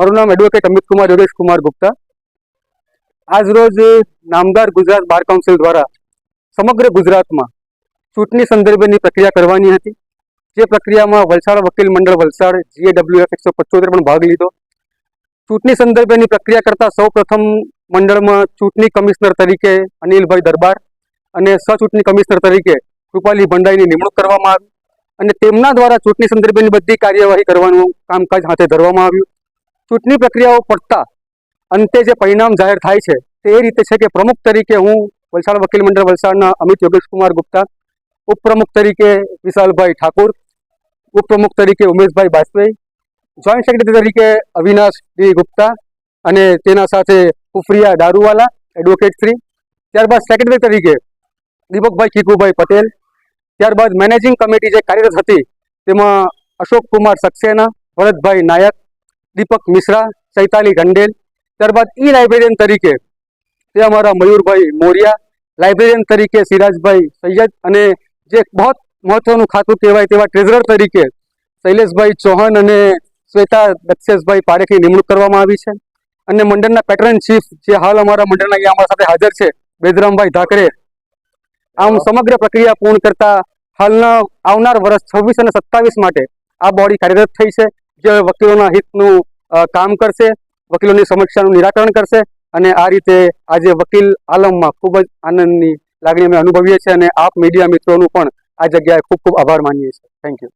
મારું નામ એડવોકેટ અમિત કુમાર યોગેશ કુમાર ગુપ્તા। આજ રોજ નામદાર ગુજરાત બાર કાઉન્સિલ દ્વારા સમગ્ર ગુજરાતમાં ચૂંટણી સંદર્ભેની પ્રક્રિયા કરવાની હતી। જે પ્રક્રિયામાં વલસાડ વકીલ મંડળ વલસાડ GAWF 175 પણ ભાગ લીધો। ચૂંટણી સંદર્ભેની પ્રક્રિયા કરતા સૌ પ્રથમ મંડળમાં ચૂંટણી કમિશનર તરીકે અનિલભાઈ દરબાર અને સહચૂંટણી કમિશનર તરીકે કૃપાલી ભંડારીની નિમણૂક કરવામાં આવી અને તેમના દ્વારા ચૂંટણી સંદર્ભેની બધી કાર્યવાહી કરવાનું કામકાજ હાથે ધરવામાં આવ્યું। ચૂંટણી પ્રક્રિયાઓ પડતા અંતે જે પરિણામ જાહેર થાય છે તે એ રીતે છે કે પ્રમુખ તરીકે હું વલસાડ વકીલ મંડળ વલસાડના અમિત યોગેશ કુમાર ગુપ્તા, ઉપપ્રમુખ તરીકે વિશાલભાઈ ઠાકુર, ઉપપ્રમુખ તરીકે ઉમેશભાઈ બાજપેયી, જોઈન્ટ સેક્રેટરી તરીકે અવિનાશ ડી ગુપ્તા અને તેના સાથે કુફરિયા દારૂવાલા એડવોકેટ શ્રી, ત્યારબાદ સેક્રેટરી તરીકે દીપકભાઈ કીકુભાઈ પટેલ, ત્યારબાદ મેનેજિંગ કમિટી જે કાર્યરત હતી તેમાં અશોક કુમાર સક્સેના, ભરતભાઈ નાયક, દીપક મિશ્રા, ચૈતાલી ટંડેલ, ત્યારબાદ ઈ લાઇબ્રેરિયન તરીકે તે અમારા મયુરભાઈ મોરિયા, લાઇબ્રેરિયન તરીકે સિરાજભાઈ સૈયદ અને જે બહુ મહત્વનું ખાતું કહેવાય તેવા ટ્રેઝરર તરીકે શૈલેષભાઈ ચૌહાણ અને શ્વેતા દક્ષેશભાઈ પારેખની નિમણૂક કરવામાં આવી છે। અને મંડળના પેટ્રન ચીફ જે હાલ અમારા મંડળના અહીંયા અમારા સાથે હાજર છે બેદરામભાઈ ધાકરે। આમ સમગ્ર પ્રક્રિયા પૂર્ણ કરતા હાલના આવનાર વર્ષ 26 અને 27 માટે આ બોડી કાર્યરત થઈ છે, જે વકીલોના હિતનું કામ કરશે, વકીલોની સમસ્યાનું નિરાકરણ કરશે અને આ રીતે આજે વકીલ આલમમાં ખૂબ જ આનંદની લાગણી અમે અનુભવીએ છીએ અને આપ મીડિયા મિત્રોનું પણ આ જગ્યાએ ખૂબ ખૂબ આભાર માનીએ છીએ। Thank you.